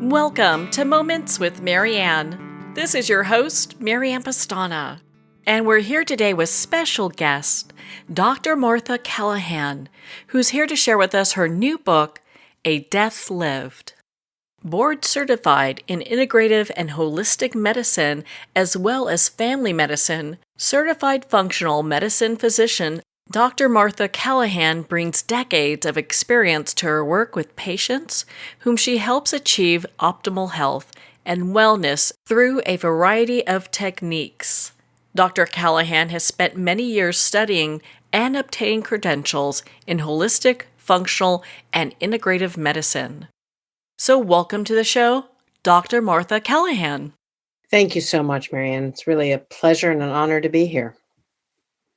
Welcome to Moments with Marianne. This is your host, Marianne Pastana, and we're here today with special guest, Dr. Martha Calihan, who's here to share with us her new book, A Death Lived. Board certified in integrative and holistic medicine as well as family medicine, certified functional medicine physician Dr. Martha Calihan brings decades of experience to her work with patients whom she helps achieve optimal health and wellness through a variety of techniques. Dr. Calihan has spent many years studying and obtaining credentials in holistic, functional, and integrative medicine. So welcome to the show, Dr. Martha Calihan. Thank you so much, Marianne. It's really a pleasure and an honor to be here.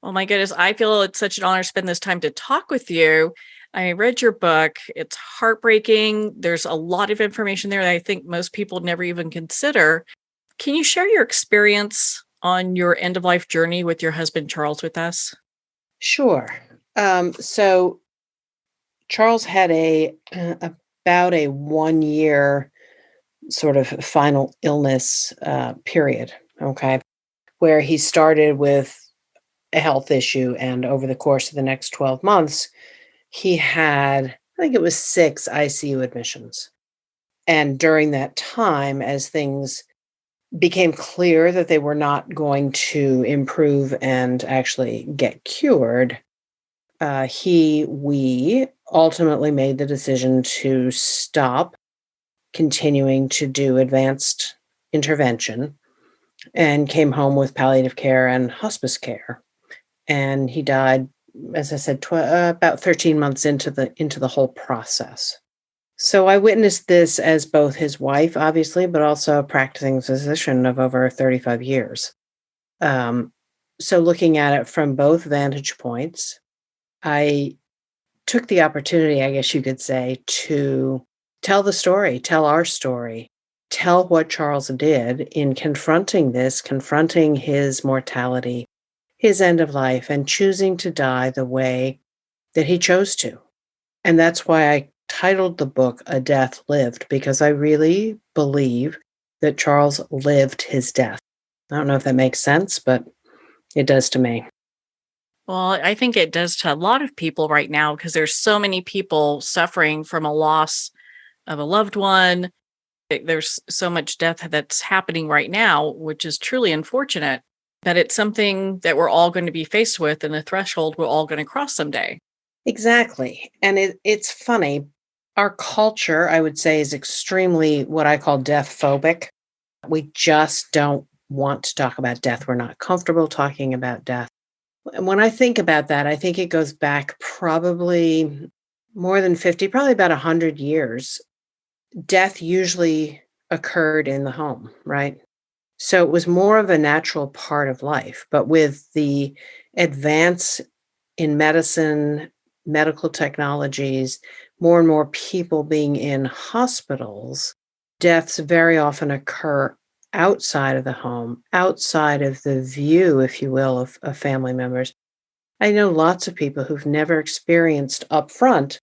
Oh my goodness, I feel it's such an honor to spend this time to talk with you. I read your book. It's heartbreaking. There's a lot of information there that I think most people never even consider. Can you share your experience on your end-of-life journey with your husband, Charles, with us? Sure. So Charles had about a 1 year sort of final illness period, okay, where he started with a health issue, and over the course of the next 12 months, he had, I think it was 6 ICU admissions. And during that time, as things became clear that they were not going to improve and actually get cured, we ultimately made the decision to stop continuing to do advanced intervention and came home with palliative care and hospice care. And he died, as I said, about 13 months into the whole process. So I witnessed this as both his wife, obviously, but also a practicing physician of over 35 years. So looking at it from both vantage points, I took the opportunity, I guess you could say, to tell the story, tell our story, tell what Charles did in confronting his mortality, his end of life, and choosing to die the way that he chose to. And that's why I titled the book A Death Lived, because I really believe that Charles lived his death. I don't know if that makes sense, but it does to me. Well, I think it does to a lot of people right now because there's so many people suffering from a loss of a loved one. There's so much death that's happening right now, which is truly unfortunate. That it's something that we're all going to be faced with and the threshold we're all going to cross someday. Exactly. And it's funny. Our culture, I would say, is extremely what I call death phobic. We just don't want to talk about death. We're not comfortable talking about death. And when I think about that, I think it goes back probably more than 50, probably about 100 years. Death usually occurred in the home, right? So it was more of a natural part of life. But with the advance in medicine, medical technologies, more and more people being in hospitals, deaths very often occur outside of the home, outside of the view, if you will, of family members. I know lots of people who've never experienced upfront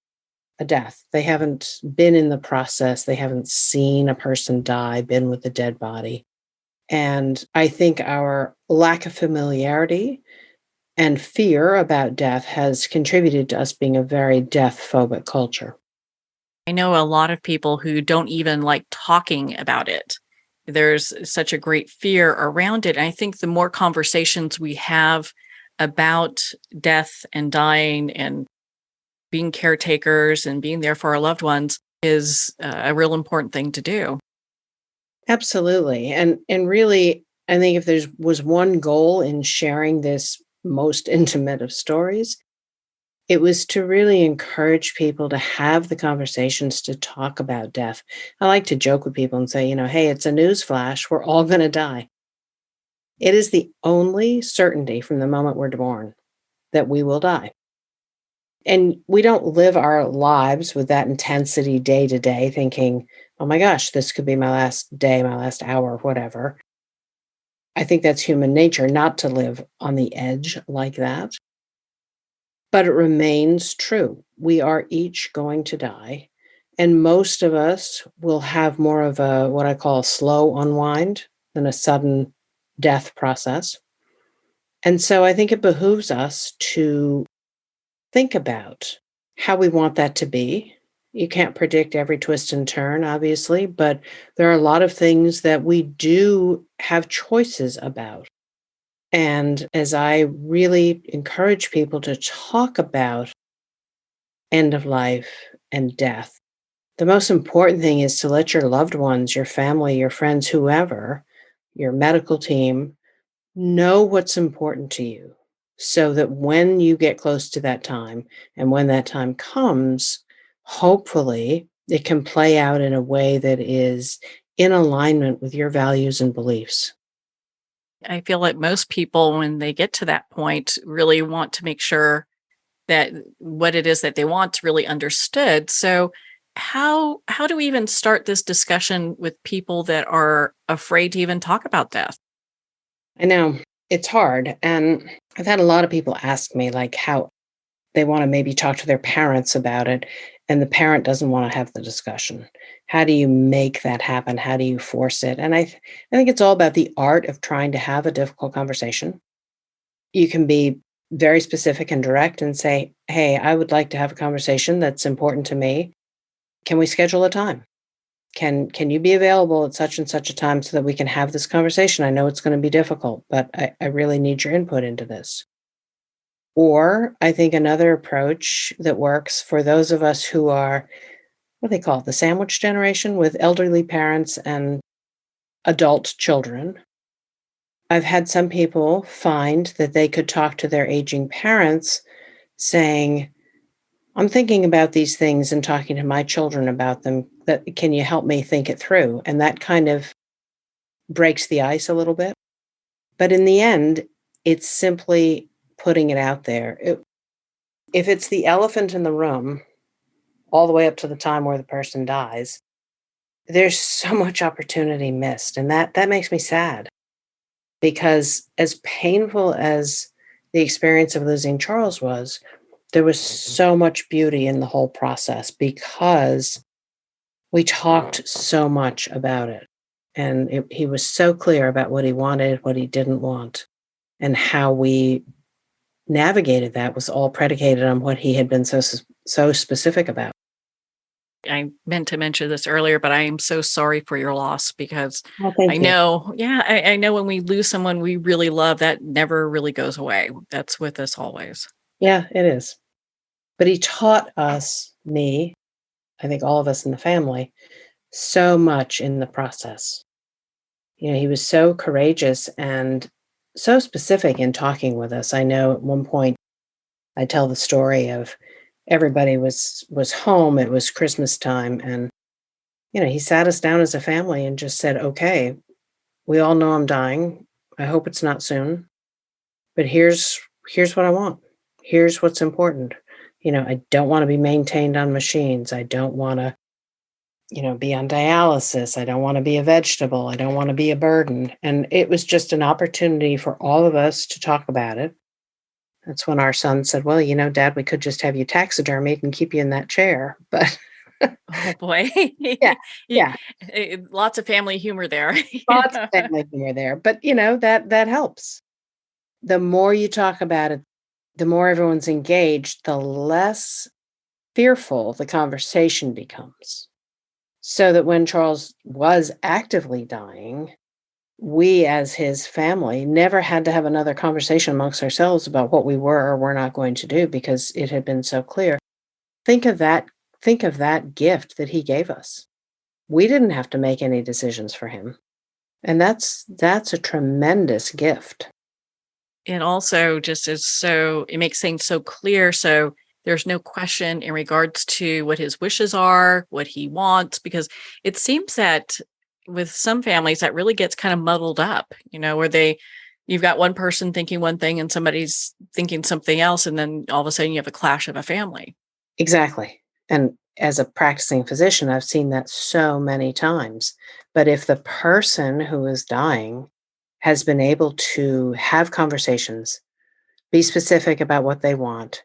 a death. They haven't been in the process. They haven't seen a person die, been with a dead body. And I think our lack of familiarity and fear about death has contributed to us being a very death-phobic culture. I know a lot of people who don't even like talking about it. There's such a great fear around it. And I think the more conversations we have about death and dying and being caretakers and being there for our loved ones is a real important thing to do. Absolutely. And really, I think if there was one goal in sharing this most intimate of stories, it was to really encourage people to have the conversations to talk about death. I like to joke with people and say, hey, it's a news flash. We're all going to die. It is the only certainty from the moment we're born that we will die. And we don't live our lives with that intensity day to day, thinking, oh my gosh, this could be my last day, my last hour, whatever. I think that's human nature, not to live on the edge like that. But it remains true. We are each going to die. And most of us will have more of a what I call a slow unwind than a sudden death process. And so I think it behooves us to think about how we want that to be. You can't predict every twist and turn, obviously, but there are a lot of things that we do have choices about. And as I really encourage people to talk about end of life and death, the most important thing is to let your loved ones, your family, your friends, whoever, your medical team, know what's important to you so that when you get close to that time and when that time comes, hopefully it can play out in a way that is in alignment with your values and beliefs. I feel like most people, when they get to that point, really want to make sure that what it is that they want is really understood. So, how do we even start this discussion with people that are afraid to even talk about death? I know it's hard. And I've had a lot of people ask me, like, how they want to maybe talk to their parents about it, and the parent doesn't want to have the discussion. How do you make that happen? How do you force it? And I think it's all about the art of trying to have a difficult conversation. You can be very specific and direct and say, "Hey, I would like to have a conversation that's important to me. Can we schedule a time? Can you be available at such and such a time so that we can have this conversation? I know it's going to be difficult, but I really need your input into this." Or I think another approach that works for those of us who are what they call the sandwich generation with elderly parents and adult children. I've had some people find that they could talk to their aging parents saying, "I'm thinking about these things and talking to my children about them. That can you help me think it through?" And that kind of breaks the ice a little bit. But in the end, it's simply putting it out there. If it's the elephant in the room, all the way up to the time where the person dies, there's so much opportunity missed. And that makes me sad because as painful as the experience of losing Charles was, there was so much beauty in the whole process because we talked so much about it. And he was so clear about what he wanted, what he didn't want, and how we navigated that was all predicated on what he had been so specific about. I meant to mention this earlier, but I am so sorry for your loss because Well, I thank you. know, yeah, I know when we lose someone we really love, that never really goes away. That's with us always. Yeah, it is. But he taught us, me, I think all of us in the family, so much in the process. You know, he was so courageous and so specific in talking with us. I know at one point I tell the story of everybody was home. It was Christmas time, and he sat us down as a family and just said, "Okay, we all know I'm dying. I hope it's not soon, but here's what I want. Here's what's important. I don't want to be maintained on machines. I don't want to be on dialysis. I don't want to be a vegetable. I don't want to be a burden." And it was just an opportunity for all of us to talk about it. That's when our son said, "Well, Dad, we could just have you taxidermied and keep you in that chair." But Oh boy. yeah, You- yeah, Lots of family humor there. lots of family humor there. But that helps. The more you talk about it, the more everyone's engaged, the less fearful the conversation becomes. So that when Charles was actively dying, we as his family never had to have another conversation amongst ourselves about what we were or were not going to do because it had been so clear. Think of that. Think of that gift that he gave us. We didn't have to make any decisions for him. And that's a tremendous gift. It also just is so, it makes things so clear. So there's no question in regards to what his wishes are, what he wants, because it seems that with some families that really gets kind of muddled up, where you've got one person thinking one thing and somebody's thinking something else. And then all of a sudden you have a clash of a family. Exactly. And as a practicing physician, I've seen that so many times. But if the person who is dying has been able to have conversations, be specific about what they want,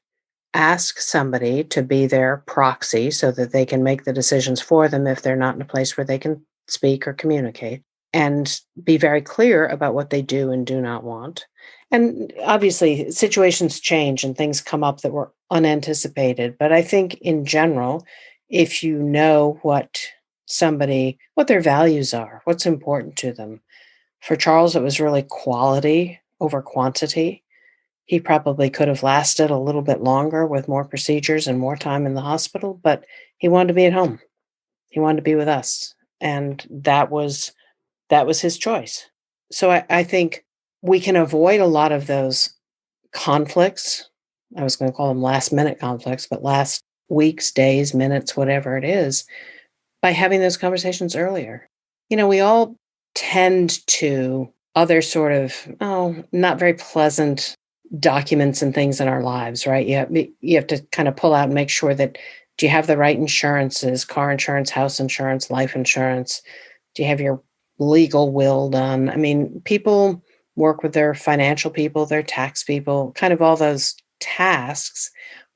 ask somebody to be their proxy so that they can make the decisions for them if they're not in a place where they can speak or communicate, and be very clear about what they do and do not want. And obviously, situations change and things come up that were unanticipated. But I think in general, if you know what their values are, what's important to them. For Charles, it was really quality over quantity. He probably could have lasted a little bit longer with more procedures and more time in the hospital, but he wanted to be at home. He wanted to be with us. And that was his choice. So I think we can avoid a lot of those conflicts. I was going to call them last minute conflicts, but last weeks, days, minutes, whatever it is, by having those conversations earlier. We all tend to other sort of, not very pleasant documents and things in our lives, right? You have to kind of pull out and make sure that, do you have the right insurances, car insurance, house insurance, life insurance? Do you have your legal will done? I mean, people work with their financial people, their tax people, kind of all those tasks.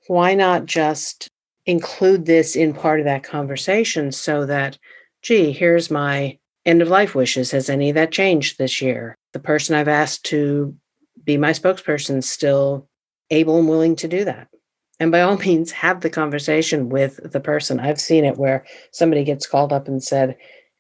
Why not just include this in part of that conversation so that, gee, here's my end of life wishes. Has any of that changed this year? The person I've asked to be my spokesperson still able and willing to do that? And by all means, have the conversation with the person. I've seen it where somebody gets called up and said,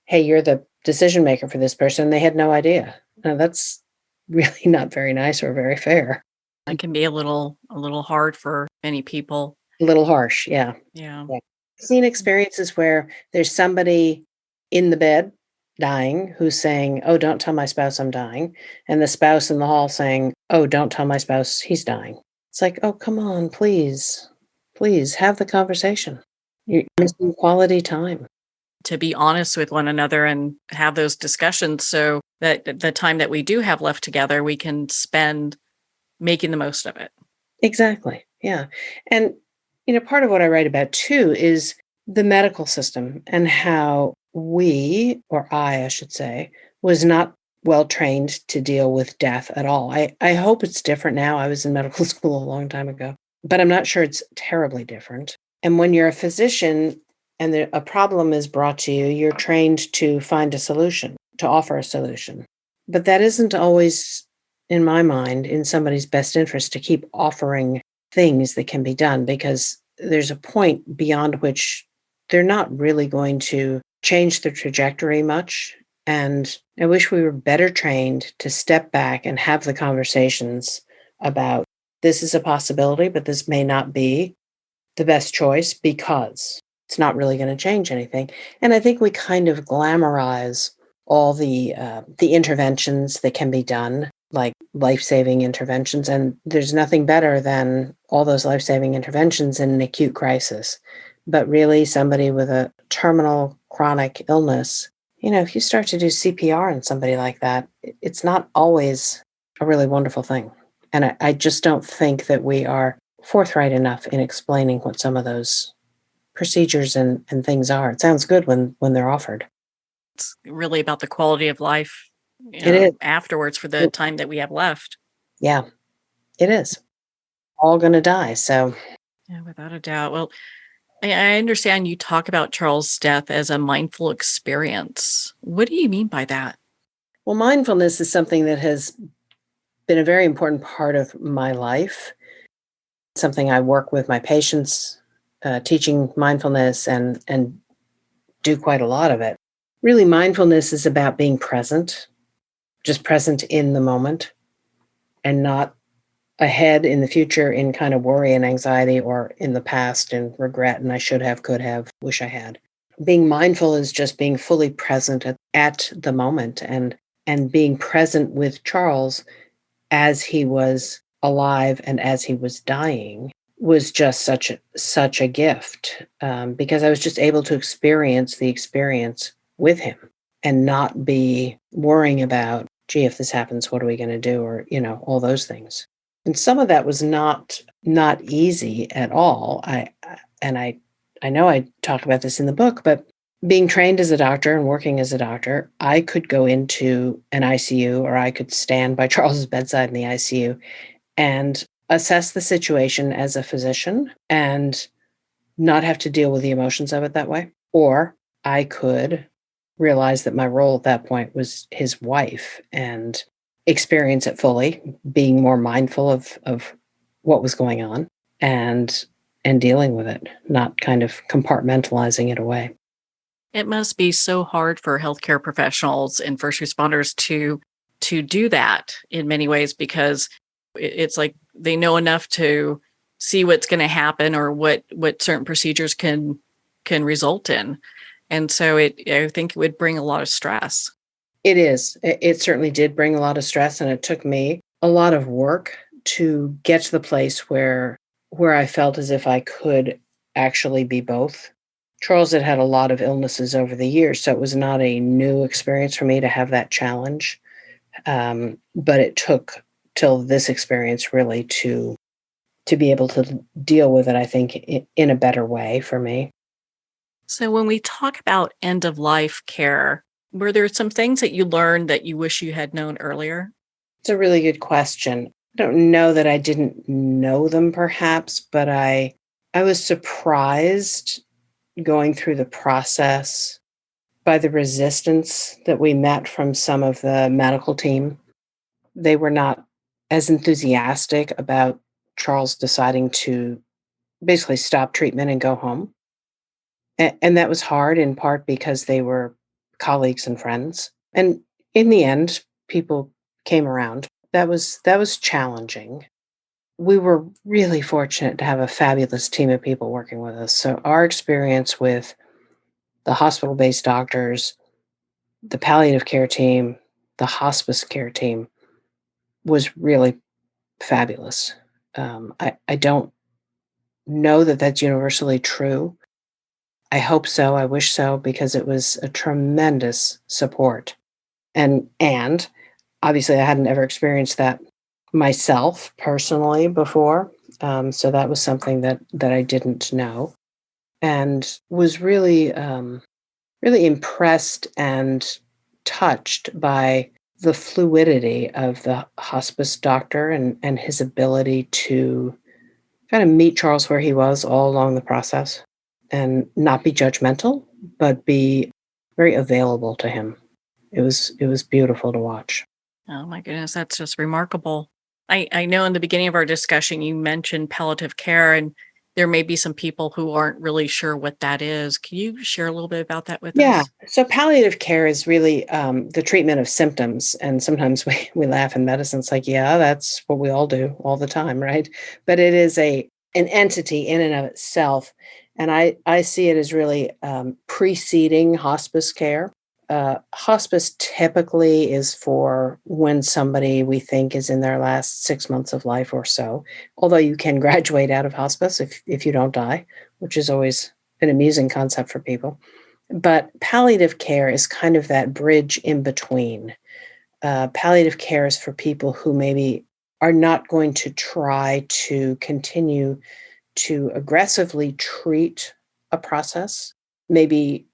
hey, you're the decision maker for this person. They had no idea. Now, that's really not very nice or very fair. It can be a little hard for many people. A little harsh, yeah. Yeah. Yeah. I've seen experiences where there's somebody in the bed dying who's saying, oh, don't tell my spouse I'm dying. And the spouse in the hall saying, oh, don't tell my spouse he's dying. It's like, oh, come on, please have the conversation. You're missing quality time. To be honest with one another and have those discussions so that the time that we do have left together, we can spend making the most of it. Exactly. Yeah. And, part of what I write about too is the medical system and how I should say, was not well trained to deal with death at all. I hope it's different now. I was in medical school a long time ago, but I'm not sure it's terribly different. And when you're a physician and a problem is brought to you, you're trained to find a solution, to offer a solution. But that isn't always, in my mind, in somebody's best interest to keep offering things that can be done, because there's a point beyond which they're not really going to change the trajectory much. And I wish we were better trained to step back and have the conversations about, this is a possibility, but this may not be the best choice because it's not really going to change anything. And I think we kind of glamorize all the interventions that can be done, like life-saving interventions. And there's nothing better than all those life-saving interventions in an acute crisis. But really, somebody with a terminal chronic illness, if you start to do CPR on somebody like that, it's not always a really wonderful thing. And I just don't think that we are forthright enough in explaining what some of those procedures and things are. It sounds good when they're offered. It's really about the quality of life It is. afterwards for the time that we have left. Yeah, it is. All going to die. So, yeah, without a doubt. Well, I understand you talk about Charles' death as a mindful experience. What do you mean by that? Well, mindfulness is something that has been a very important part of my life. Something I work with my patients, teaching mindfulness and do quite a lot of it. Really, mindfulness is about being present, just present in the moment, and not ahead in the future in kind of worry and anxiety, or in the past in regret and I should have, could have, wish I had. Being mindful is just being fully present at the moment, and being present with Charles as he was alive and as he was dying was just such a gift, because I was just able to experience the experience with him and not be worrying about, gee, if this happens, what are we going to do? Or, all those things. And some of that was not easy at all. I know I talk about this in the book, but being trained as a doctor and working as a doctor, I could go into an ICU, or I could stand by Charles's bedside in the ICU, and assess the situation as a physician and not have to deal with the emotions of it that way. Or I could realize that my role at that point was his wife and experience it fully, being more mindful of what was going on and dealing with it, not kind of compartmentalizing it away. It must be so hard for healthcare professionals and first responders to do that in many ways, because it's like they know enough to see what's going to happen or what certain procedures can result in. And so I think it would bring a lot of stress. It is. It certainly did bring a lot of stress, and it took me a lot of work to get to the place where I felt as if I could actually be both. Charles had had a lot of illnesses over the years, so it was not a new experience for me to have that challenge. But it took till this experience really to be able to deal with it, I think, in a better way for me. So when we talk about end of life care, were there some things that you learned that you wish you had known earlier? It's a really good question. I don't know that I didn't know them perhaps, but I was surprised going through the process by the resistance that we met from some of the medical team. They were not as enthusiastic about Charles deciding to basically stop treatment and go home. And that was hard in part because they were colleagues and friends. And in the end, people came around. That was challenging. We were really fortunate to have a fabulous team of people working with us. So our experience with the hospital-based doctors, the palliative care team, the hospice care team was really fabulous. I don't know that that's universally true. I hope so. I wish so because it was a tremendous support. And obviously I hadn't ever experienced that myself personally before. So that was something that I didn't know and was really really impressed and touched by the fluidity of the hospice doctor and his ability to kind of meet Charles where he was all along the process and not be judgmental, but be very available to him. It was beautiful to watch. Oh my goodness, that's just remarkable. I know in the beginning of our discussion, you mentioned palliative care, and there may be some people who aren't really sure what that is. Can you share a little bit about that with Yeah. us? So palliative care is really the treatment of symptoms. And sometimes we laugh in medicine. It's like, yeah, that's what we all do all the time, right? But it is an entity in and of itself. And I see it as really preceding hospice care. Hospice typically is for when somebody we think is in their last 6 months of life or so, although you can graduate out of hospice if you don't die, which is always an amusing concept for people. But palliative care is kind of that bridge in between. Palliative care is for people who maybe are not going to try to continue to aggressively treat a process, maybe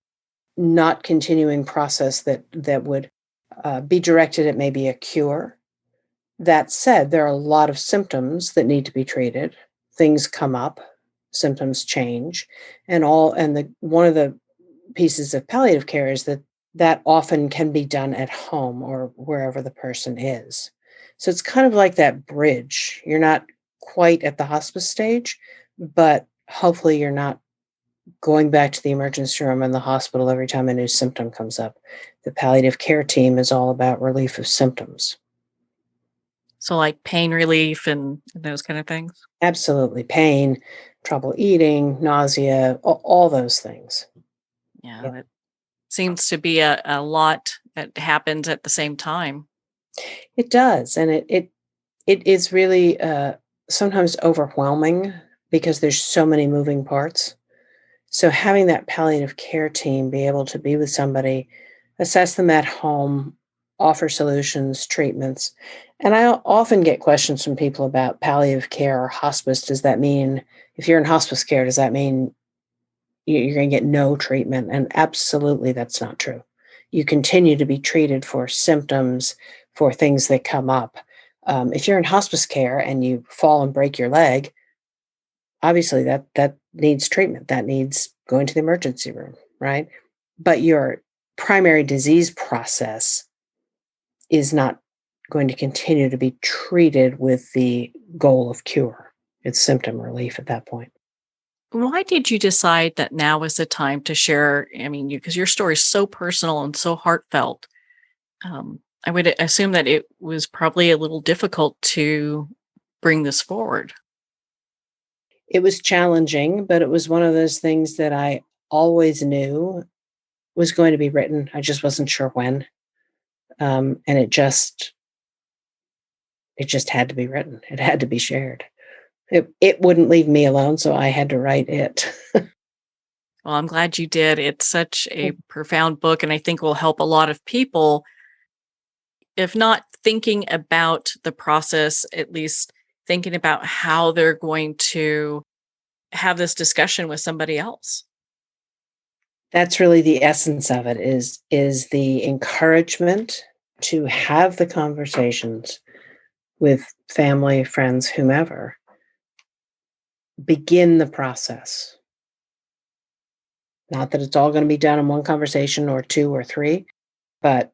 not continuing process that would be directed at maybe a cure. That said, there are a lot of symptoms that need to be treated. Things come up, symptoms change, and the one of the pieces of palliative care is that often can be done at home or wherever the person is. So it's kind of like that bridge. You're not quite at the hospice stage, but hopefully you're not going back to the emergency room and the hospital every time a new symptom comes up. The palliative care team is all about relief of symptoms. So, like pain relief and those kind of things? Absolutely. Pain, trouble eating, nausea, all those things. Yeah, Yeah. that seems to be a lot that happens at the same time. It does. And it is really sometimes overwhelming because there's so many moving parts. So having that palliative care team be able to be with somebody, assess them at home, offer solutions, treatments. And I often get questions from people about palliative care or hospice. Does that mean if you're in hospice care, does that mean you're going to get no treatment? And absolutely, that's not true. You continue to be treated for symptoms, for things that come up. If you're in hospice care and you fall and break your leg, obviously that needs treatment. That needs going to the emergency room, right? But your primary disease process is not going to continue to be treated with the goal of cure. It's symptom relief at that point. Why did you decide that now was the time to share? I mean, because your story is so personal and so heartfelt. I would assume that it was probably a little difficult to bring this forward. It was challenging, but it was one of those things that I always knew was going to be written. I just wasn't sure when. And it just had to be written. It had to be shared. It wouldn't leave me alone, so I had to write it. Well, I'm glad you did. It's such a profound book, and I think will help a lot of people, if not thinking about the process, at least thinking about how they're going to have this discussion with somebody else. That's really the essence of it is the encouragement to have the conversations with family, friends, whomever. Begin the process. Not that it's all going to be done in one conversation or two or three, but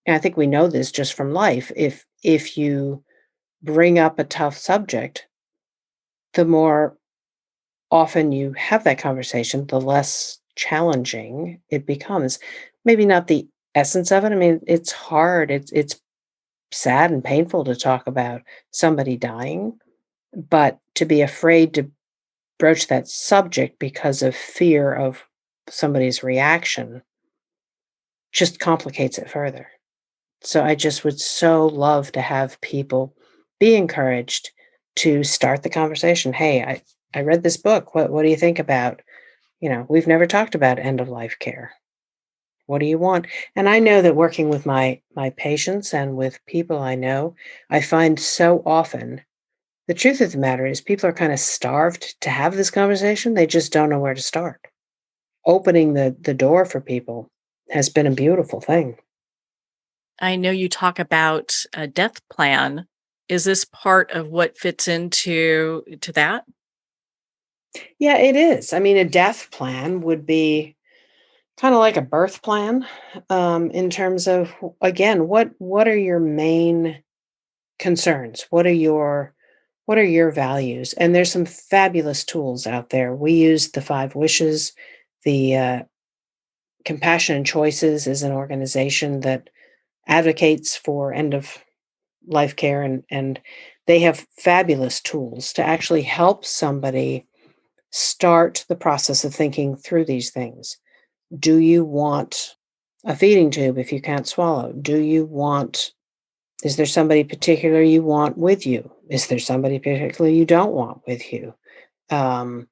and I think we know this just from life. If you bring up a tough subject, the more often you have that conversation, the less challenging it becomes. Maybe not the essence of it. I mean, it's hard. It's sad and painful to talk about somebody dying, but to be afraid to broach that subject because of fear of somebody's reaction just complicates it further. So I just would so love to have people be encouraged to start the conversation. Hey, I read this book. What do you think about, we've never talked about end of life care. What do you want? And I know that working with my patients and with people I know, I find so often the truth of the matter is people are kind of starved to have this conversation. They just don't know where to start. Opening the door for people has been a beautiful thing. I know you talk about a death plan. Is this part of what fits into that? Yeah, it is. I mean, a death plan would be kind of like a birth plan, in terms of, again, what are your main concerns? What are your values? And there's some fabulous tools out there. We use the 5 wishes. The Compassion and Choices is an organization that advocates for end of life care, and they have fabulous tools to actually help somebody start the process of thinking through these things. Do you want a feeding tube if you can't swallow? Is there somebody particular you want with you? Is there somebody particular you don't want with you? Um,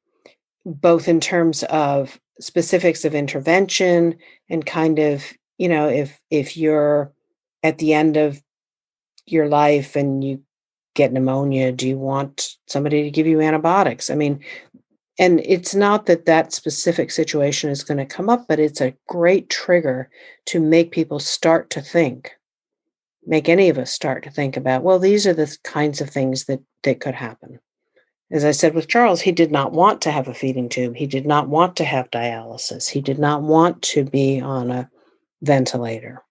Both in terms of specifics of intervention and kind of, if you're at the end of your life and you get pneumonia, do you want somebody to give you antibiotics? I mean, and it's not that that specific situation is going to come up, but it's a great trigger to make people start to think, make any of us start to think about, well, these are the kinds of things that could happen. As I said with Charles, he did not want to have a feeding tube. He did not want to have dialysis. He did not want to be on a ventilator.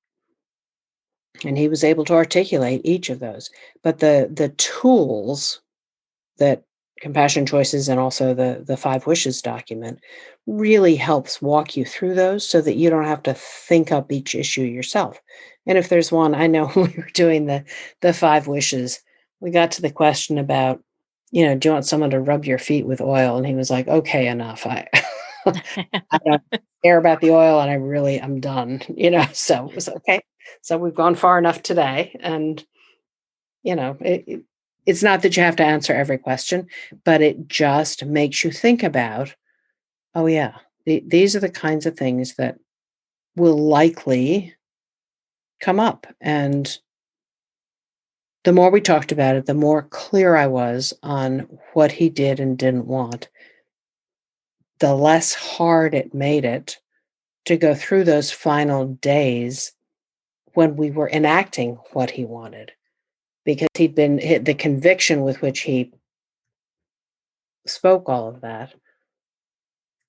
And he was able to articulate each of those. But the tools that Compassion Choices and also the 5 wishes document really helps walk you through those so that you don't have to think up each issue yourself. And if there's one, I know when we were doing the 5 wishes, we got to the question about, do you want someone to rub your feet with oil? And he was like, okay, enough. I don't care about the oil and I'm done, so it was okay. So we've gone far enough today. And it's not that you have to answer every question, but it just makes you think about, oh, yeah, these are the kinds of things that will likely come up. And the more we talked about it, the more clear I was on what he did and didn't want, the less hard it made it to go through those final days when we were enacting what he wanted. because he'd been hit, the conviction with which he spoke all of that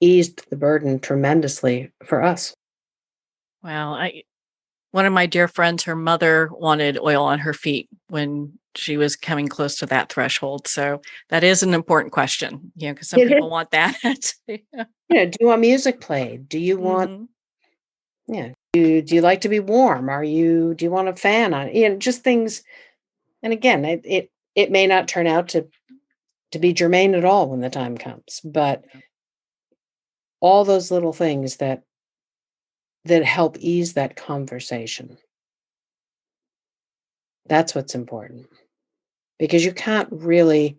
eased the burden tremendously for us. Well, one of my dear friends, her mother wanted oil on her feet when she was coming close to that threshold. So that is an important question, because some It people is. want that. Yeah. Do you want music played? Do you want, Mhm. yeah, do you like to be warm? Do you want a fan on? Just things. And again, it may not turn out to be germane at all when the time comes, but all those little things that help ease that conversation. That's what's important, because you can't really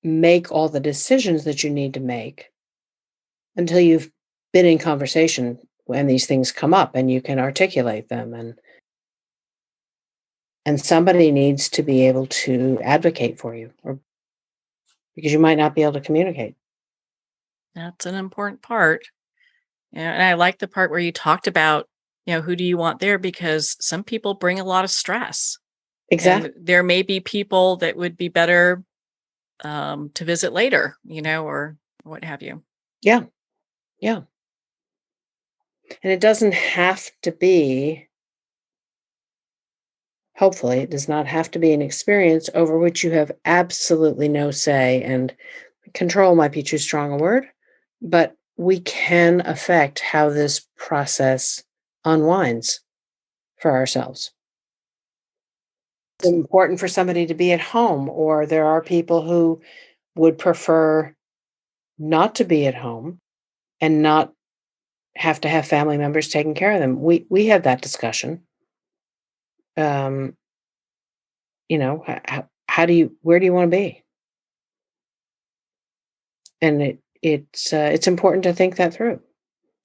make all the decisions that you need to make until you've been in conversation when these things come up and you can articulate them, and somebody needs to be able to advocate for you, or because you might not be able to communicate. That's an important part. And I like the part where you talked about, who do you want there? Because some people bring a lot of stress. Exactly. And there may be people that would be better to visit later, or what have you. Yeah. Yeah. And it doesn't have to be, hopefully, it does not have to be an experience over which you have absolutely no say. And control might be too strong a word, but we can affect how this process unwinds for ourselves. It's important for somebody to be at home, or there are people who would prefer not to be at home and not have to have family members taking care of them. We had that discussion. Um, how do you where do you want to be? And it's important to think that through.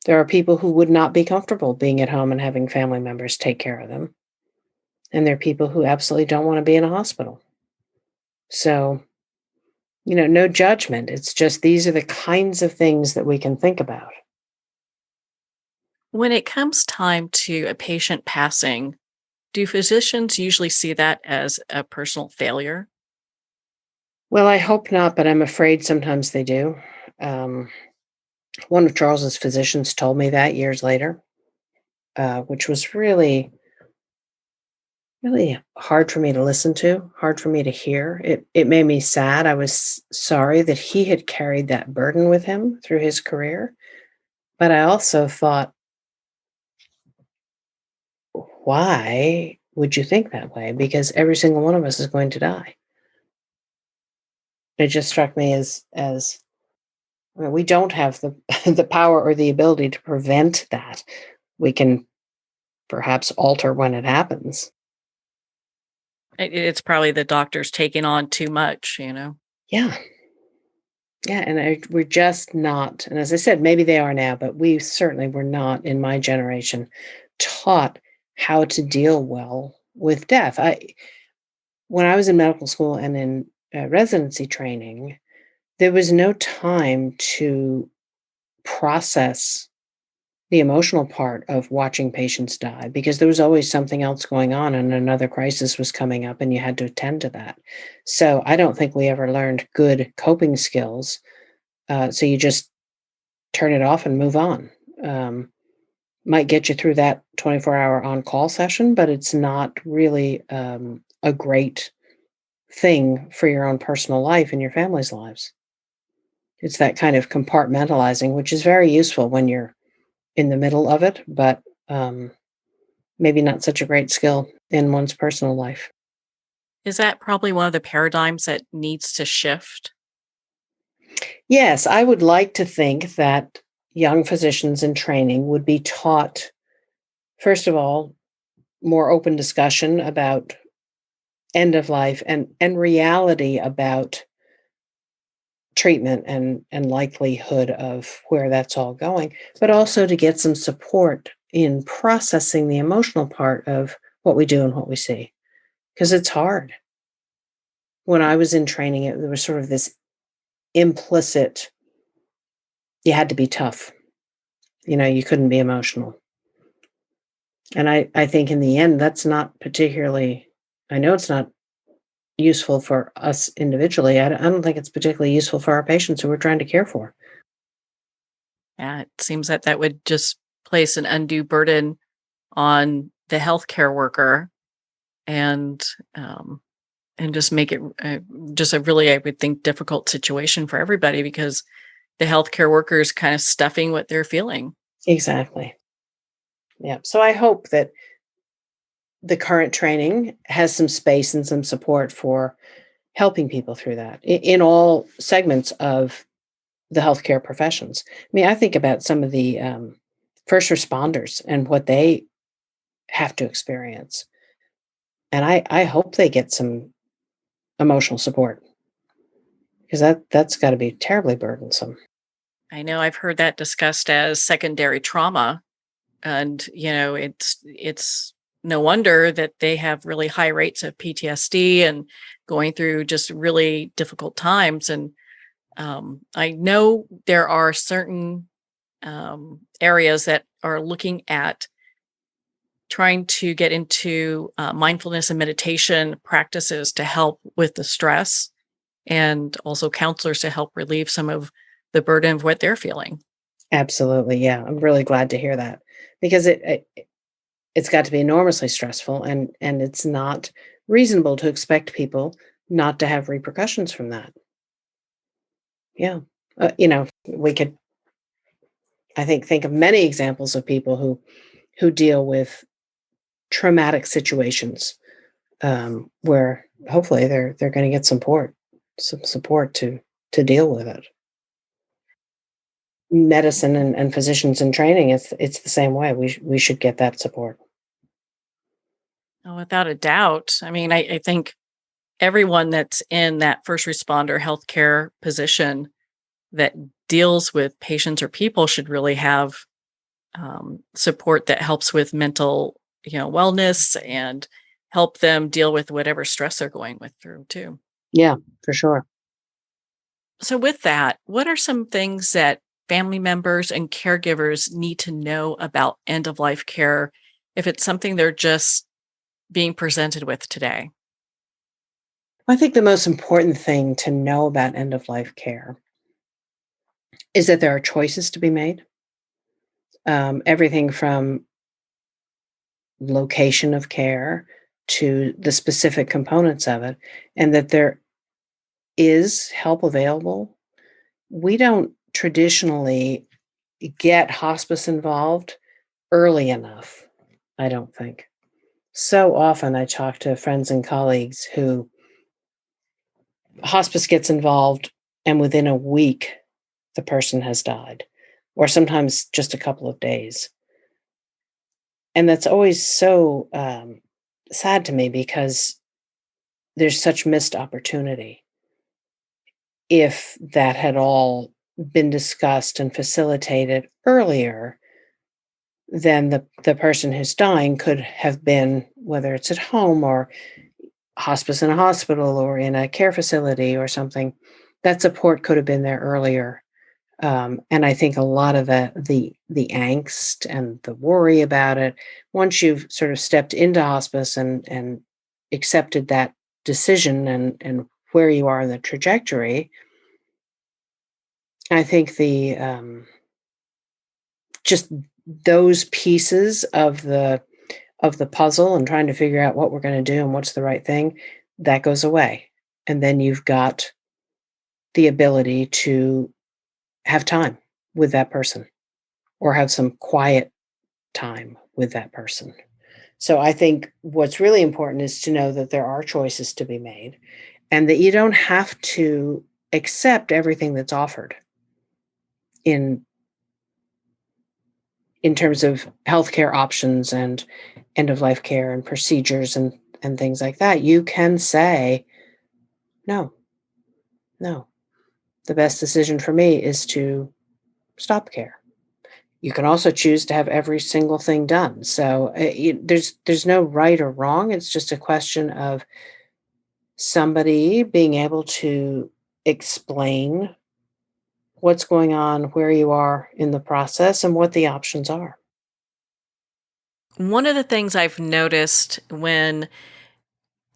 There are people who would not be comfortable being at home and having family members take care of them, and there are people who absolutely don't want to be in a hospital. So, no judgment. It's just these are the kinds of things that we can think about. When it comes time to a patient passing, do physicians usually see that as a personal failure? Well, I hope not, but I'm afraid sometimes they do. Um, One of Charles's physicians told me that years later, which was really, really hard for me to listen to, hard for me to hear. It made me sad. I was sorry that he had carried that burden with him through his career. But I also thought, why would you think that way? Because every single one of us is going to die. It just struck me as I mean, we don't have the the power or the ability to prevent that. We can perhaps alter when it happens. It's probably the doctors taking on too much. Yeah. Yeah, and we're just not, and as I said, maybe they are now, but we certainly were not in my generation taught how to deal well with death. When I was in medical school and in residency training, there was no time to process the emotional part of watching patients die, because there was always something else going on and another crisis was coming up and you had to attend to that. So I don't think we ever learned good coping skills. So you just turn it off and move on. Um, might get you through that 24-hour on call session, but it's not really a great thing for your own personal life and your family's lives. It's that kind of compartmentalizing, which is very useful when you're in the middle of it, but um, maybe not such a great skill in one's personal life. Is that probably one of the paradigms that needs to shift? Yes, I would like to think that young physicians in training would be taught, first of all, more open discussion about end of life and reality about treatment and likelihood of where that's all going, but also to get some support in processing the emotional part of what we do and what we see, because it's hard. When I was in training, there was sort of this implicit, you had to be tough. You couldn't be emotional. And I think in the end, that's not particularly I know it's not useful for us individually. I don't think it's particularly useful for our patients who we're trying to care for. Yeah, it seems that that would just place an undue burden on the healthcare worker and um, and just make it just a really, I would think, difficult situation for everybody because the healthcare worker is kind of stuffing what they're feeling. Exactly. Yeah. So I hope that the current training has some space and some support for helping people through that in all segments of the healthcare professions. I mean, I think about some of the first responders and what they have to experience, and I hope they get some emotional support because that's got to be terribly burdensome. I know I've heard that discussed as secondary trauma, and it's no wonder that they have really high rates of PTSD and going through just really difficult times. And I know there are certain areas that are looking at trying to get into mindfulness and meditation practices to help with the stress, and also counselors to help relieve some of the burden of what they're feeling. Absolutely, yeah. I'm really glad to hear that because it's got to be enormously stressful, and it's not reasonable to expect people not to have repercussions from that. Yeah. We could, I think of many examples of people who deal with traumatic situations, where hopefully they're going to get some support to deal with it. Medicine and physicians in training, it's the same way. We should get that support. Oh, without a doubt. I mean, I think everyone that's in that first responder healthcare position that deals with patients or people should really have support that helps with mental, wellness, and help them deal with whatever stress they're going with through too. Yeah, for sure. So, with that, what are some things that family members and caregivers need to know about end of life care if it's something they're just being presented with today? I think the most important thing to know about end of life care is that there are choices to be made. Everything from location of care to the specific components of it, and that there is help available. We don't traditionally get hospice involved early enough, I don't think. So often I talk to friends and colleagues who hospice gets involved, and within a week, the person has died, or sometimes just a couple of days. And that's always so sad to me because there's such missed opportunity. If that had all been discussed and facilitated earlier, then the person who's dying could have been, whether it's at home or hospice in a hospital or in a care facility or something, that support could have been there earlier. And I think a lot of the angst and the worry about it, once you've sort of stepped into hospice and accepted that decision and where you are in the trajectory, I think the just those pieces of the puzzle and trying to figure out what we're going to do and what's the right thing, that goes away. And then you've got the ability to have time with that person or have some quiet time with that person. So I think what's really important is to know that there are choices to be made and that you don't have to accept everything that's offered in in terms of healthcare options and end of life care and procedures and things like that. You can say no, no. The best decision for me is to stop care. You can also choose to have every single thing done. So there's no right or wrong. It's just a question of somebody being able to explain what's going on, where you are in the process, and what the options are. One of the things I've noticed when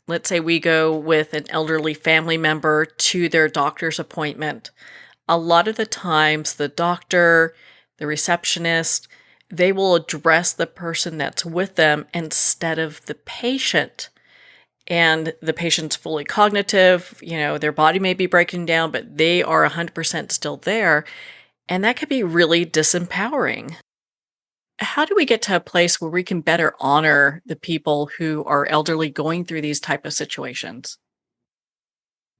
Let's say we go with an elderly family member to their doctor's appointment. A lot of the times, the doctor, the receptionist, they will address the person that's with them instead of the patient. And the patient's fully cognitive, their body may be breaking down, but they are 100% still there. And that could be really disempowering. How do we get to a place where we can better honor the people who are elderly going through these type of situations?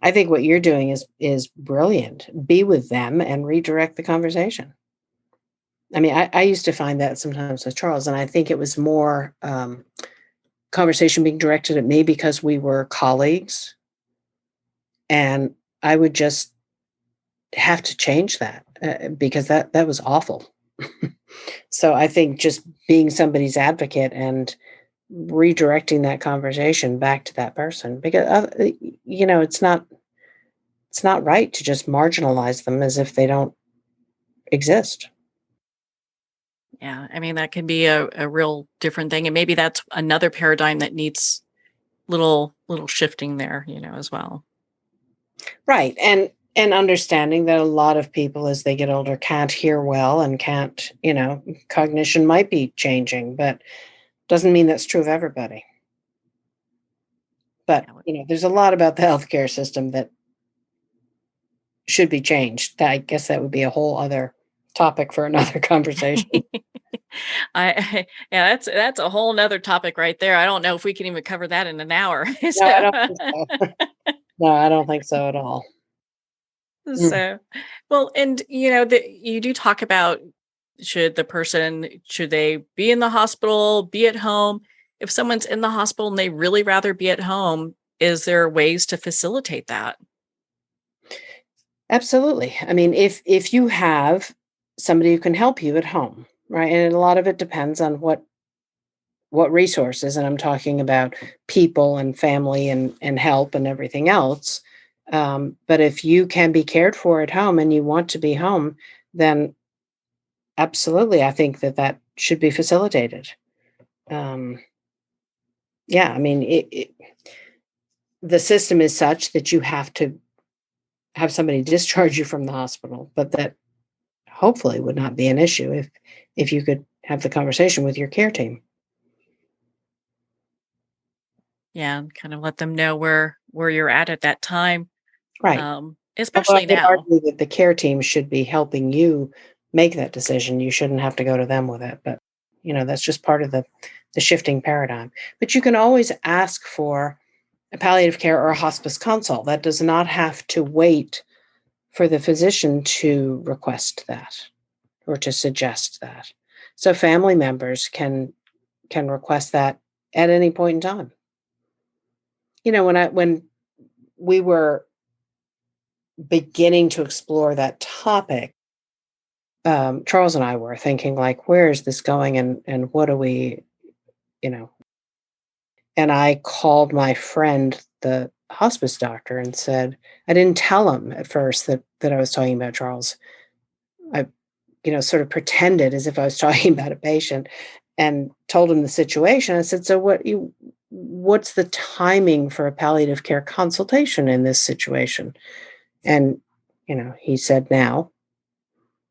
I think what you're doing is brilliant. Be with them and redirect the conversation. I mean, I used to find that sometimes with Charles, and I think it was more conversation being directed at me because we were colleagues, and I would just have to change that because that was awful. So I think just being somebody's advocate and redirecting that conversation back to that person, because it's not right to just marginalize them as if they don't exist. Yeah, I mean, that can be a real different thing. And maybe that's another paradigm that needs little shifting there, as well. Right. And understanding that a lot of people as they get older can't hear well and can't, cognition might be changing, but doesn't mean that's true of everybody. But, Yeah. there's a lot about the healthcare system that should be changed. I guess that would be a whole other topic for another conversation. Yeah, that's a whole nother topic right there. I don't know if we can even cover that in an hour. No, I So, don't think so. No, I don't think so at all. Mm. so well, and you do talk about should they be in the hospital, be at home? If someone's in the hospital and they really rather be at home, is there ways to facilitate that? Absolutely. I mean, if you have somebody who can help you at home, right? And a lot of it depends on what resources, and I'm talking about people and family and help and everything else. But if you can be cared for at home and you want to be home, then absolutely, I think that should be facilitated. Um, yeah, I mean, the system is such that you have to have somebody discharge you from the hospital, but that hopefully would not be an issue if you could have the conversation with your care team. Yeah, and kind of let them know where you're at that time, Right. Although I especially would now. argue that the care team should be helping you make that decision. You shouldn't have to go to them with it. But, that's just part of the shifting paradigm. But you can always ask for a palliative care or a hospice consult. That does not have to wait for the physician to request that or to suggest that. So family members can request that at any point in time. When we were beginning to explore that topic, Charles and I were thinking like, where is this going, and what do we, you know? And I called my friend, the hospice doctor, and said I didn't tell him at first that I was talking about Charles. I, sort of pretended as if I was talking about a patient, and told him the situation. I said, "So what's the timing for a palliative care consultation in this situation?" And he said now.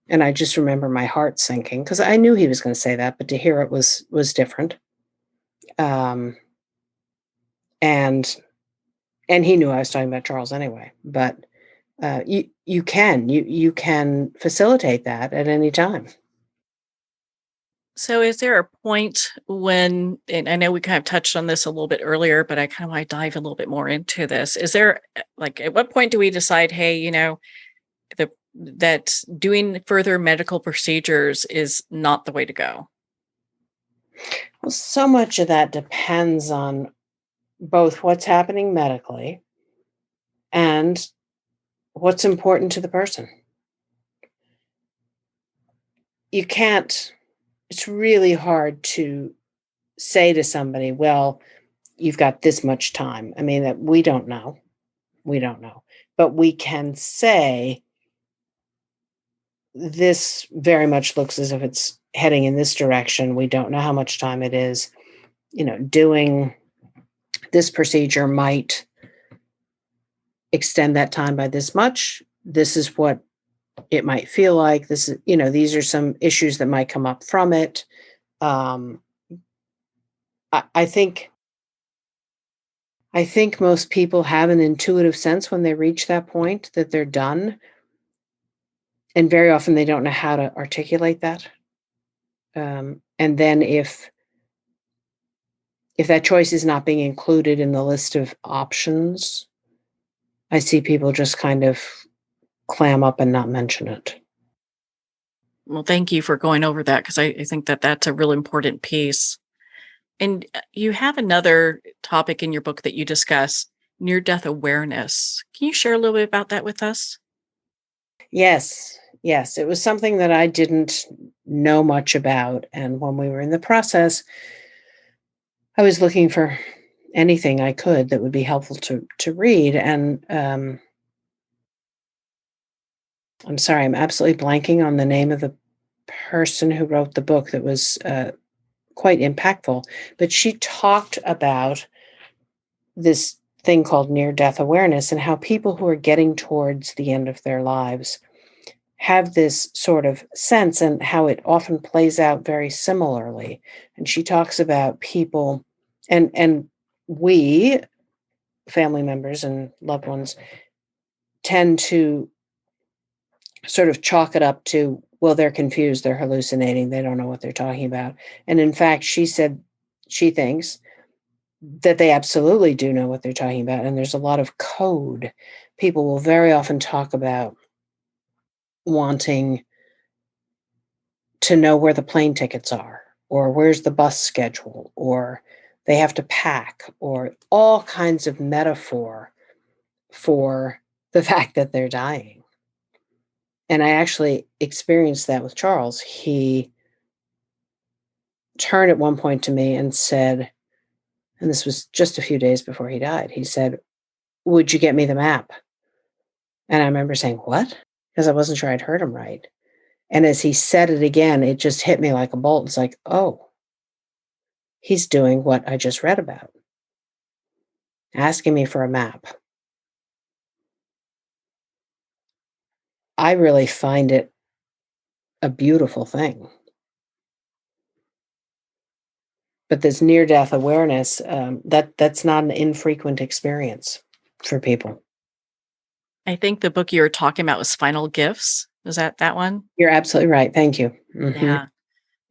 And I just remember my heart sinking because I knew he was going to say that, but to hear it was different. Um, and and he knew I was talking about Charles anyway. But you can facilitate that at any time. So is there a point when, and I know we kind of touched on this a little bit earlier, but I kind of want to dive a little bit more into this. Is there like at what point do we decide, hey, that doing further medical procedures is not the way to go? Well, so much of that depends on both what's happening medically and what's important to the person. You can't. It's really hard to say to somebody, well, you've got this much time. I mean, that we don't know. We don't know. But we can say this very much looks as if it's heading in this direction. We don't know how much time it is. Doing this procedure might extend that time by this much. This is what it might feel like. This is, these are some issues that might come up from it. Um, I think most people have an intuitive sense when they reach that point that they're done, and very often they don't know how to articulate that. And then if that choice is not being included in the list of options, I see people just kind of clam up and not mention it. Well, thank you for going over that because I think that that's a real important piece. And you have another topic in your book that you discuss, near death awareness. Can you share a little bit about that with us? Yes, yes, it was something that I didn't know much about, and when we were in the process, I was looking for anything I could that would be helpful to read, and, I'm sorry, I'm absolutely blanking on the name of the person who wrote the book that was, quite impactful, but she talked about this thing called near death awareness and how people who are getting towards the end of their lives have this sort of sense and how it often plays out very similarly. And she talks about people and we family members and loved ones tend to sort of chalk it up to, well, they're confused, they're hallucinating, they don't know what they're talking about. And in fact, she said she thinks that they absolutely do know what they're talking about. And there's a lot of code. People will very often talk about wanting to know where the plane tickets are, or where's the bus schedule, or they have to pack, or all kinds of metaphor for the fact that they're dying. And I actually experienced that with Charles. He turned at one point to me and said, and this was just a few days before he died, he said, "Would you get me the map?" And I remember saying, "What?" Because I wasn't sure I'd heard him right. And as he said it again, it just hit me like a bolt. It's like, oh, he's doing what I just read about, asking me for a map. I really find it a beautiful thing. But this near death awareness, that's not an infrequent experience for people. I think the book you were talking about was Final Gifts. Was that one? You're absolutely right. Thank you. Hmm. Yeah.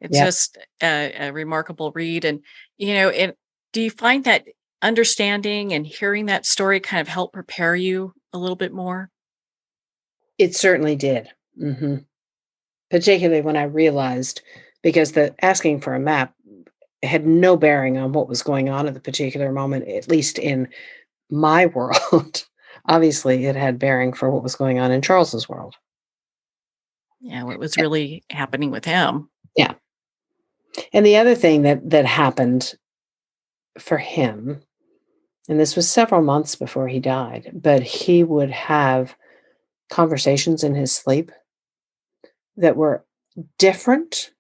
It's Yep. just a remarkable read. And, do you find that understanding and hearing that story kind of help prepare you a little bit more? It certainly did. Hmm. Particularly when I realized, because the asking for a map had no bearing on what was going on at the particular moment, at least in my world. Obviously, it had bearing for what was going on in Charles's world. Yeah, what was really happening with him. Yeah. And the other thing that happened for him, and this was several months before he died, but he would have conversations in his sleep that were different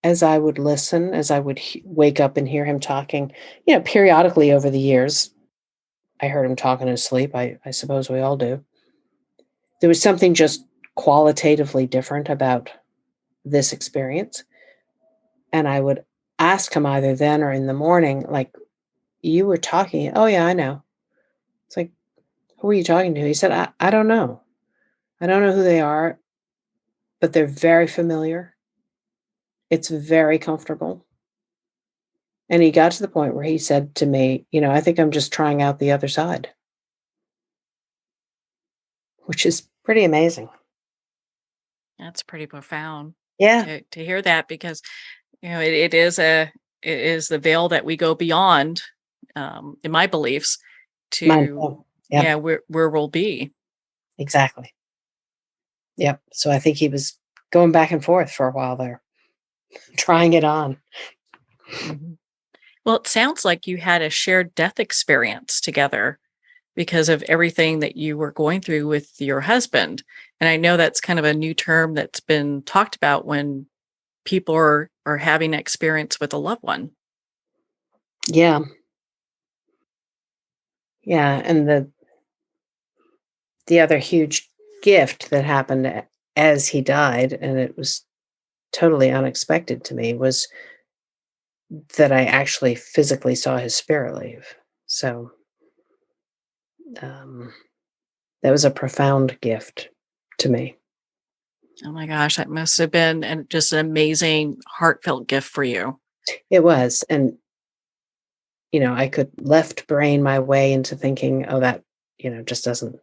as I would listen, as I would wake up and hear him talking. Periodically over the years, I heard him talk in his sleep. I suppose we all do. There was something just qualitatively different about this experience. And I would ask him either then or in the morning, like, "You were talking." "Oh, yeah, I know." It's like, "Who are you talking to?" He said, I don't know. I don't know who they are, but they're very familiar. It's very comfortable." And he got to the point where he said to me, "I think I'm just trying out the other side," which is pretty amazing. That's pretty profound Yeah. to hear that because it is the veil that we go beyond, in my beliefs, Mine to too. Yep. where we'll be. Exactly. Yep. So I think he was going back and forth for a while there, trying it on. Mhm. Well, it sounds like you had a shared death experience together because of everything that you were going through with your husband. And I know that's kind of a new term that's been talked about when people are having experience with a loved one. Yeah. Yeah, and the other huge gift that happened as he died, and it was totally unexpected to me, was that I actually physically saw his spirit leave. So, um, that was a profound gift to me. Oh my gosh, that must have been just an amazing, heartfelt gift for you. It was, and, I could left brain my way into thinking, "Oh, that, just doesn't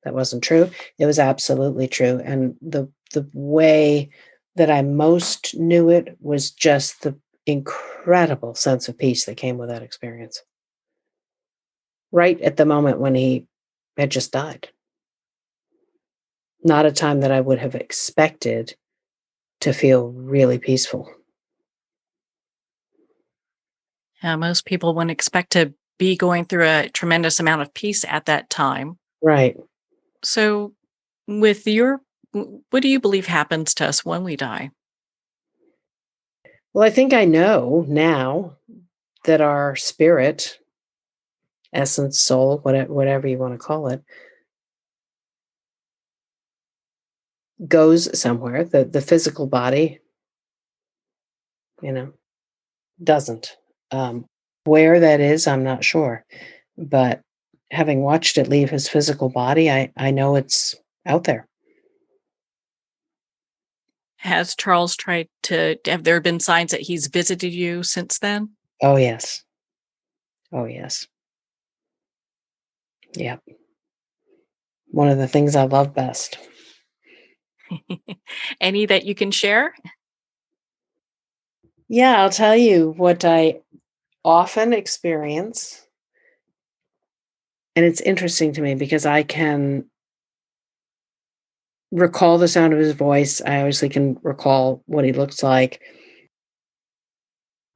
that wasn't true." It was absolutely true, and the way that I most knew it was just the incredible sense of peace that came with that experience. Right at the moment when he had just died. Not a time that I would have expected to feel really peaceful. Most people wouldn't expect to be going through a tremendous amount of peace at that time. Right. So, with what do you believe happens to us when we die? Well, I think I know now that our spirit, essence, soul, whatever you want to call it, goes somewhere. The physical body, you know, doesn't. Um, where that is, I'm not sure. But having watched it leave his physical body, I know it's out there. Has Charles tried to have there been signs that he's visited you since then? Oh yes. Oh yes. Yeah. One of the things I love best. Any that you can share? Yeah, I'll tell you what I often experience. And it's interesting to me because I can recall the sound of his voice. I obviously can recall what he looks like,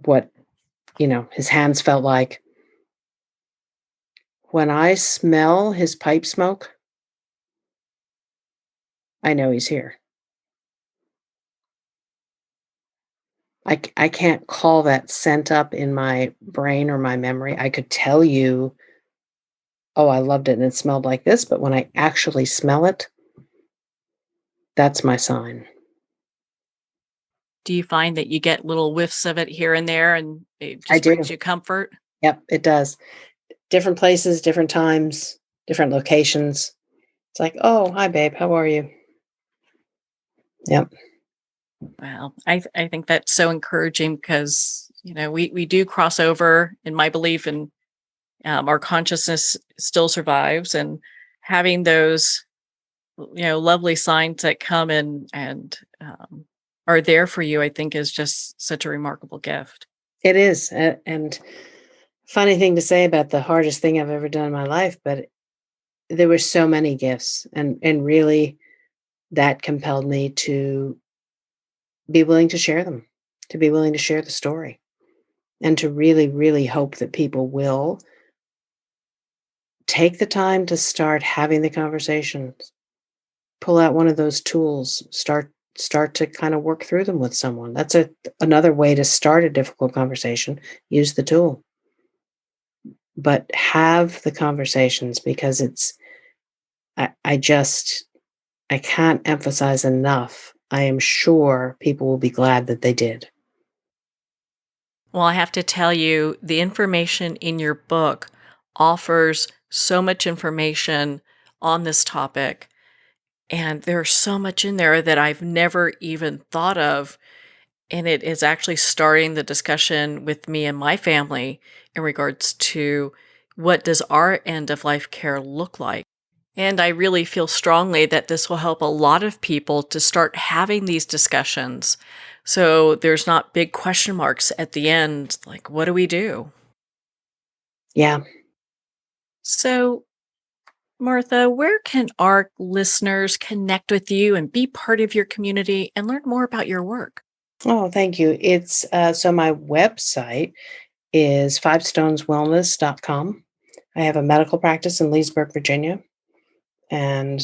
what, his hands felt like. When I smell his pipe smoke, I know he's here. I can't call that scent up in my brain or my memory. I could tell you, "Oh, I loved it and it smelled like this," but when I actually smell it, that's my sign. Do you find that you get little whiffs of it here and there and it I just brings do. you comfort? Yep, it does. Different places, different times, different locations. It's like, "Oh, hi, babe. How are you?" Yep. Well, I think that's so encouraging because, we do cross over in my belief, and our consciousness still survives, and having those, lovely signs that come and are there for you, I think is just such a remarkable gift. It is. And funny thing to say about the hardest thing I've ever done in my life, but there were so many gifts, and really that compelled me to be willing to share them, to be willing to share the story, and to really, really hope that people will take the time to start having the conversations, pull out one of those tools, start to kind of work through them with someone. That's another way to start a difficult conversation. Use the tool, but have the conversations, because I just I can't emphasize enough. I am sure people will be glad that they did. Well, I have to tell you, the information in your book offers so much information on this topic. And there's so much in there that I've never even thought of. And it is actually starting the discussion with me and my family in regards to what does our end of life care look like. And I really feel strongly that this will help a lot of people to start having these discussions. So there's not big question marks at the end, like, what do we do? Yeah. So, Martha, where can our listeners connect with you and be part of your community and learn more about your work? Oh, thank you. It's so my website is fivestoneswellness.com. I have a medical practice in Leesburg, Virginia, and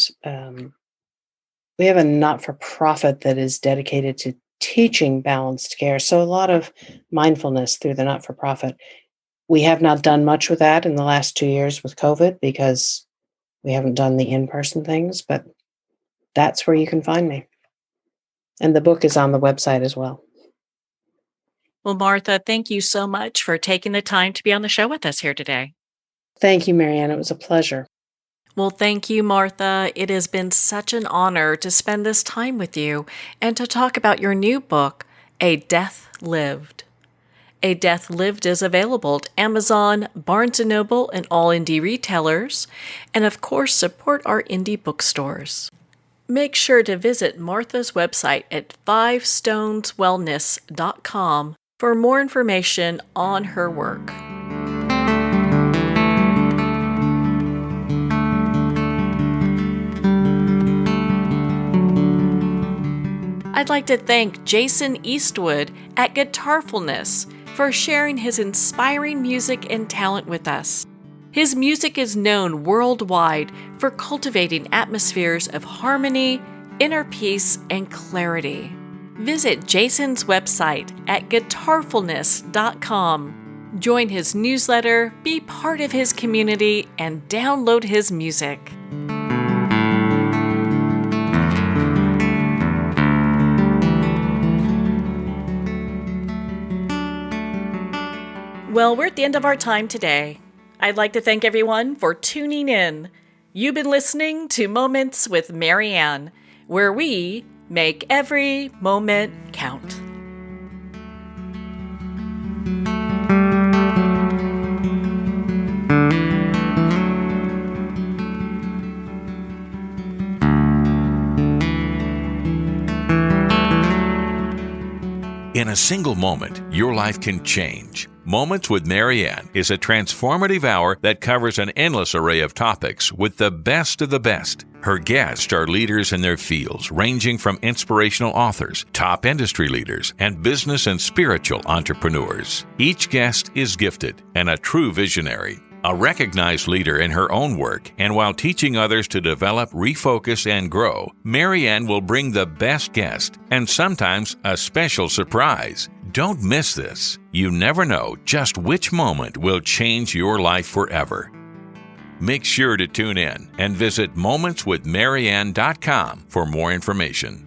we have a not for profit that is dedicated to teaching balanced care. So, a lot of mindfulness through the not for profit. We have not done much with that in the last 2 years with COVID because we haven't done the in-person things, but that's where you can find me. And the book is on the website as well. Well, Martha, thank you so much for taking the time to be on the show with us here today. Thank you, Marianne. It was a pleasure. Well, thank you, Martha. It has been such an honor to spend this time with you and to talk about your new book, A Death Lived. A Death Lived is available at Amazon, Barnes & Noble, and all indie retailers, and of course, support our indie bookstores. Make sure to visit Martha's website at fivestoneswellness.com for more information on her work. I'd like to thank Jason Eastwood at Guitarfulness for sharing his inspiring music and talent with us. His music is known worldwide for cultivating atmospheres of harmony, inner peace, and clarity. Visit Jason's website at guitarfulness.com. Join his newsletter, be part of his community, and download his music. Well, we're at the end of our time today. I'd like to thank everyone for tuning in. You've been listening to Moments with Marianne, where we make every moment count. In a single moment, your life can change. Moments with Marianne is a transformative hour that covers an endless array of topics with the best of the best. Her guests are leaders in their fields, ranging from inspirational authors, top industry leaders, and business and spiritual entrepreneurs. Each guest is gifted and a true visionary, a recognized leader in her own work, and while teaching others to develop, refocus, and grow, Marianne will bring the best guest and sometimes a special surprise. Don't miss this. You never know just which moment will change your life forever. Make sure to tune in and visit momentswithmarianne.com for more information.